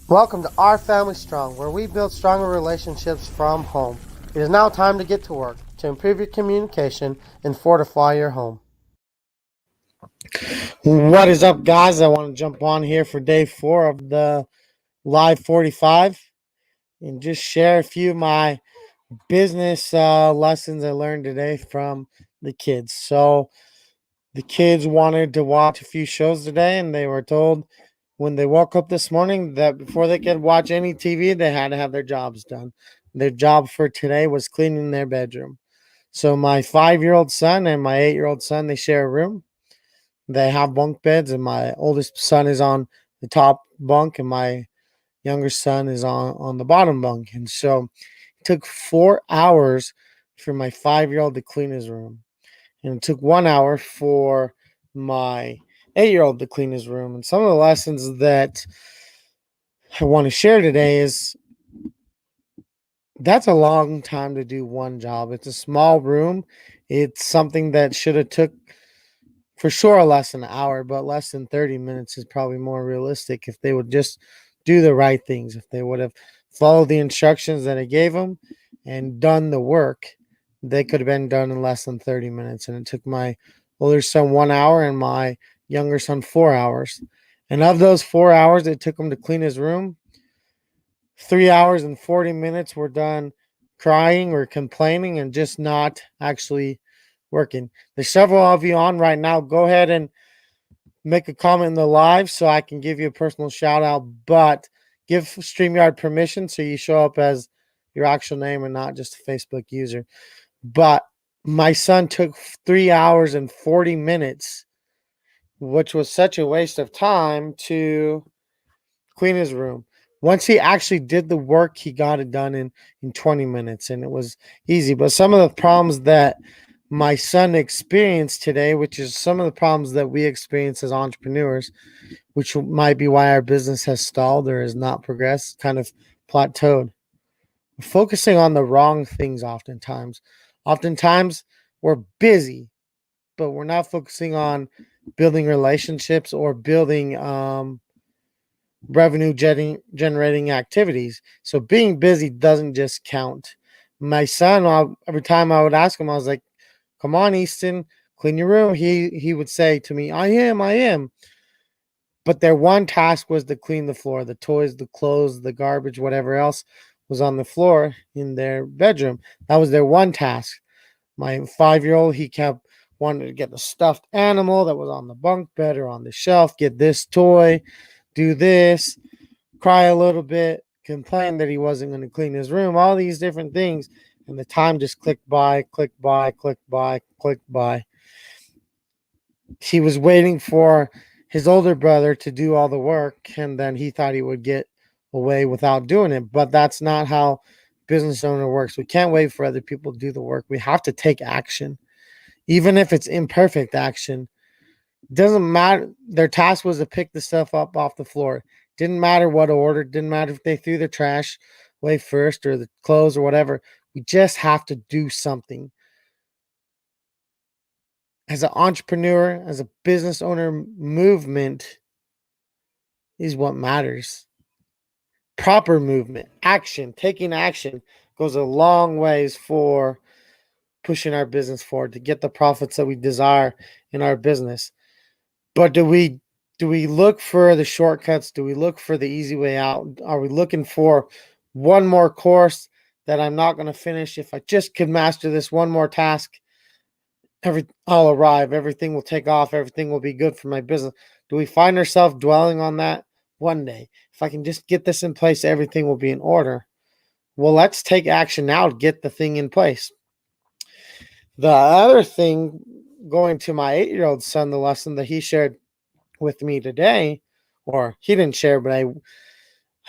Welcome to Our Family Strong, where we build stronger relationships from home. It is now time to get to work to improve your communication and fortify your home. What is up, guys? I want to jump on here for day 4 of the Live 45 and just share a few of my business lessons I learned today from the kids. So, the kids wanted to watch a few shows today, and they were told when they woke up this morning that before they could watch any TV, they had to have their jobs done. Their job for today was cleaning their bedroom. So my 5-year-old son and my 8-year-old son, they share a room. They have bunk beds, and my oldest son is on the top bunk, and my younger son is on the bottom bunk. And so it took 4 hours for my 5-year-old to clean his room. And it took 1 hour for my 8-year-old to clean his room. And some of the lessons that I want to share today is that's a long time to do one job. It's a small room. It's something that should have took for sure less than an hour, but less than 30 minutes is probably more realistic if they would just do the right things. If they would have followed the instructions that I gave them and done the work, they could have been done in less than 30 minutes. And it took my older son 1 hour and my younger son 4 hours. And of those 4 hours it took him to clean his room, 3 hours and 40 minutes were done crying or complaining and just not actually working. There's several of you on right now. Go ahead and make a comment in the live so I can give you a personal shout out, but give StreamYard permission so you show up as your actual name and not just a Facebook user. But my son took 3 hours and 40 minutes, which was such a waste of time, to clean his room. Once he actually did the work, he got it done in 20 minutes, and it was easy. But some of the problems that my son experienced today, which is some of the problems that we experience as entrepreneurs, which might be why our business has stalled or has not progressed, kind of plateaued. We're focusing on the wrong things oftentimes. Oftentimes, we're busy, but we're not focusing on building relationships or building revenue generating activities. So being busy doesn't just count. My son, every time I would ask him, I was like, "Come on, Easton, clean your room." He would say to me, I am." But their one task was to clean the floor, the toys, the clothes, the garbage, whatever else was on the floor in their bedroom. That was their one task. My 5-year-old, he kept wanting to get the stuffed animal that was on the bunk bed or on the shelf, get this toy, do this, cry a little bit, complain that he wasn't going to clean his room, all these different things. And the time just clicked by, clicked by, clicked by, clicked by. He was waiting for his older brother to do all the work, and then he thought he would get away without doing it. But that's not how business owner works. We can't wait for other people to do the work. We have to take action, even if it's imperfect action. Doesn't matter. Their task was to pick the stuff up off the floor. Didn't matter what order. Didn't matter if they threw the trash away first or the clothes or whatever. We just have to do something. As an entrepreneur, as a business owner, movement is what matters. Proper movement, action, taking action goes a long ways for pushing our business forward to get the profits that we desire in our business. But do we look for the shortcuts? Do we look for the easy way out? Are we looking for one more course that I'm not going to finish? If I just could master this one more task, I'll arrive, everything will take off, everything will be good for my business. Do we find ourselves dwelling on that? One day, if I can just get this in place, everything will be in order. Well, let's take action now to get the thing in place. The other thing, going to my 8-year-old son, the lesson that he shared with me today, or he didn't share, but I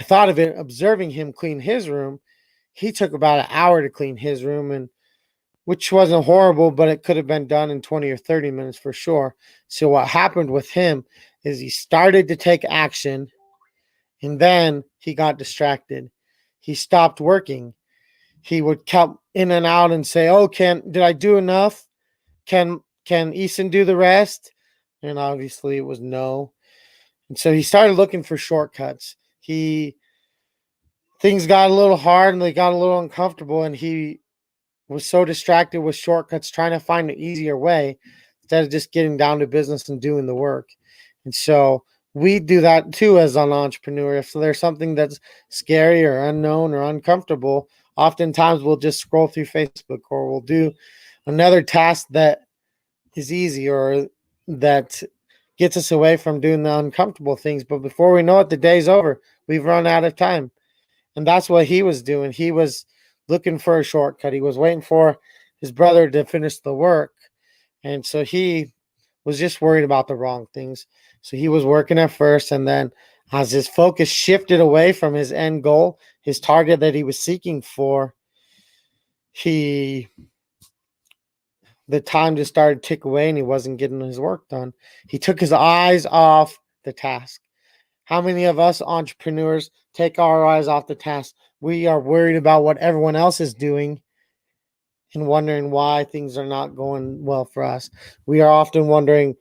thought of it observing him clean his room. He took about an hour to clean his room, and which wasn't horrible, but it could have been done in 20 or 30 minutes for sure. So what happened with him is he started to take action, and then he got distracted. He stopped working. He would come in and out and say, "Oh, did I do enough? Can Easton do the rest?" And obviously it was no. And so he started looking for shortcuts. He things got a little hard and they got a little uncomfortable, and he was so distracted with shortcuts trying to find an easier way instead of just getting down to business and doing the work. And so we do that too as an entrepreneur. If there's something that's scary or unknown or uncomfortable, oftentimes we'll just scroll through Facebook, or we'll do another task that is easy or that gets us away from doing the uncomfortable things. But before we know it, the day's over. We've run out of time. And that's what he was doing. He was looking for a shortcut. He was waiting for his brother to finish the work. And so he was just worried about the wrong things. So he was working at first, and then as his focus shifted away from his end goal, his target that he was seeking for, the time just started to tick away and he wasn't getting his work done. He took his eyes off the task. How many of us entrepreneurs take our eyes off the task? We are worried about what everyone else is doing and wondering why things are not going well for us. We are often wondering,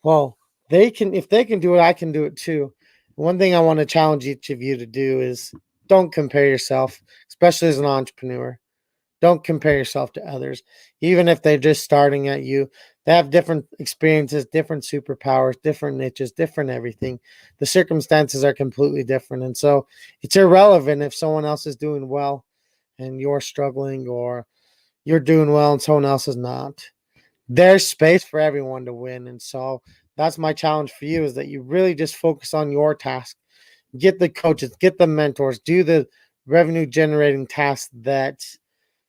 well, if they can do it, I can do it too. One thing I want to challenge each of you to do is don't compare yourself, especially as an entrepreneur. Don't compare yourself to others, even if they're just starting at you. They have different experiences, different superpowers, different niches, different everything. The circumstances are completely different. And so it's irrelevant if someone else is doing well and you're struggling, or you're doing well and someone else is not. There's space for everyone to win. And so that's my challenge for you, is that you really just focus on your task. Get the coaches, get the mentors, do the revenue generating tasks that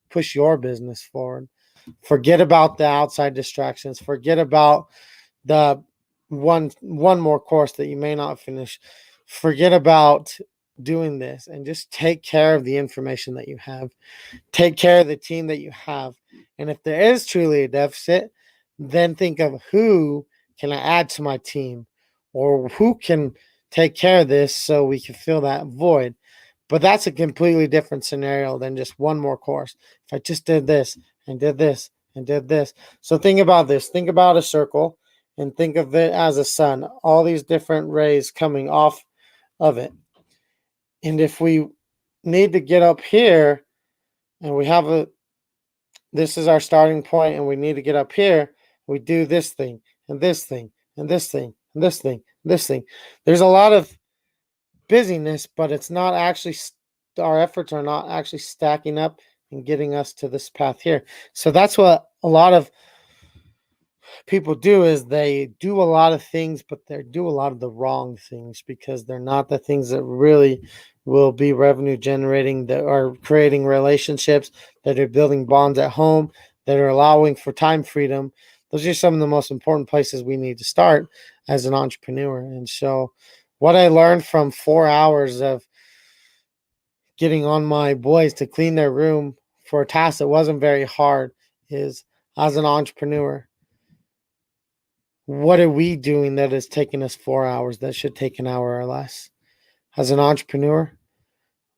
push your business forward. Forget about the outside distractions. Forget about the one more course that you may not finish. Forget about doing this and just take care of the information that you have. Take care of the team that you have. And if there is truly a deficit, then think of who can I add to my team, or who can take care of this so we can fill that void. But that's a completely different scenario than just one more course. If I just did this and did this and did this. So think about this. Think about a circle and think of it as a sun, all these different rays coming off of it. And if we need to get up here and this is our starting point and we need to get up here, we do this thing and this thing and this thing and this thing and this thing. There's a lot of busyness, but it's not actually, our efforts are not actually stacking up and getting us to this path here. So that's what a lot of people do, is they do a lot of things, but they do a lot of the wrong things because they're not the things that really will be revenue generating, that are creating relationships, that are building bonds at home, that are allowing for time freedom. Those are some of the most important places we need to start as an entrepreneur. And so what I learned from 4 hours of getting on my boys to clean their room for a task that wasn't very hard is, as an entrepreneur, what are we doing that is taking us 4 hours that should take an hour or less? As an entrepreneur,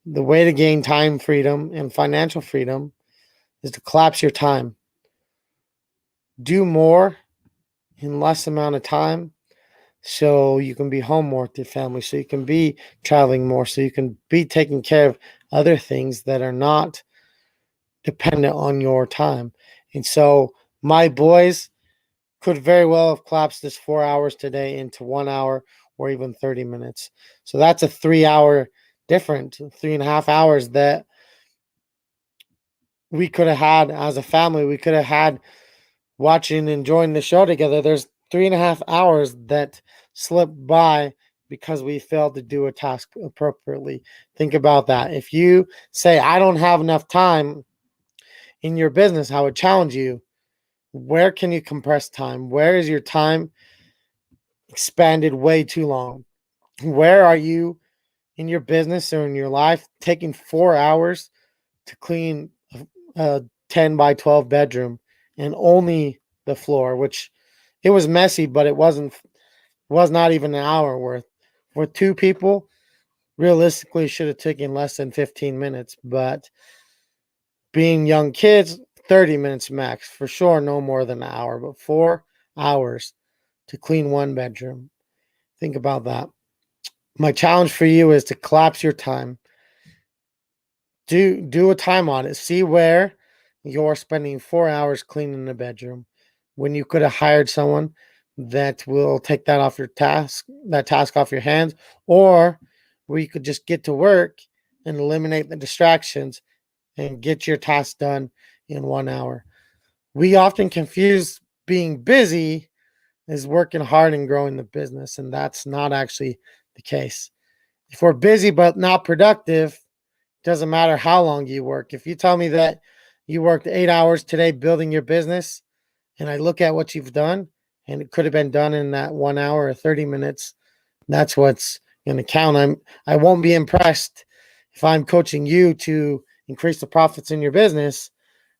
the way to gain time freedom and financial freedom is to collapse your time. Do more in less amount of time so you can be home more with your family, so you can be traveling more, so you can be taking care of other things that are not dependent on your time. And so my boys could very well have collapsed this 4 hours today into 1 hour or even 30 minutes. So that's a 3 hour difference, 3.5 hours that we could have had as a family. We could have had watching and enjoying the show together. There's 3.5 hours that slipped by because we failed to do a task appropriately. Think about that. If you say, I don't have enough time in your business, I would challenge you. Where can you compress time? Where is your time expanded way too long? Where are you in your business or in your life taking 4 hours to clean a 10 by 12 bedroom and only the floor, which it was messy, but it was not even an hour worth. For two people, realistically should have taken less than 15 minutes, but being young kids, 30 minutes max, for sure, no more than an hour, but 4 hours to clean one bedroom. Think about that. My challenge for you is to collapse your time. do a time audit. See where you're spending 4 hours cleaning the bedroom when you could have hired someone that will take that task off your hands, or where you could just get to work and eliminate the distractions and get your task done in 1 hour. We often confuse being busy as working hard and growing the business, and that's not actually the case. If we're busy but not productive, doesn't matter how long you work. If you tell me that you worked 8 hours today building your business, and I look at what you've done, and it could have been done in that 1 hour or 30 minutes, that's what's going to count. I won't be impressed if I'm coaching you to increase the profits in your business,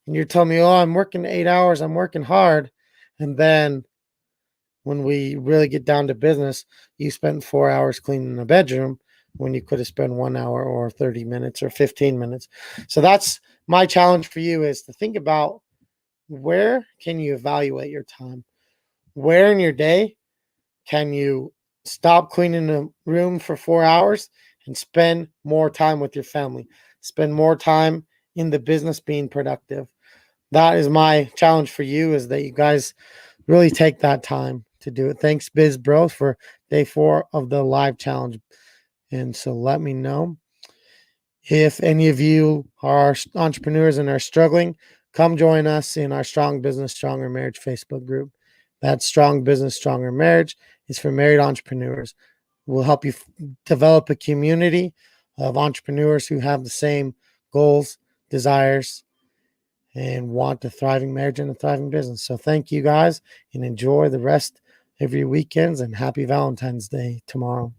and you're telling me, "Oh, I'm working 8 hours, I'm working hard," and then when we really get down to business, you spent 4 hours cleaning the bedroom when you could have spent 1 hour or 30 minutes or 15 minutes. So that's my challenge for you, is to think about, where can you evaluate your time? Where in your day can you stop cleaning the room for 4 hours and spend more time with your family? Spend more time in the business being productive. That is my challenge for you, is that you guys really take that time to do it. Thanks, Biz Bros, for day 4 of the live challenge. And so let me know if any of you are entrepreneurs and are struggling. Come join us in our Strong Business, Stronger Marriage Facebook group. That Strong Business, Stronger Marriage is for married entrepreneurs. We'll help you develop a community of entrepreneurs who have the same goals, desires, and want a thriving marriage and a thriving business. So thank you guys, and enjoy the rest of your weekends, and happy Valentine's Day tomorrow.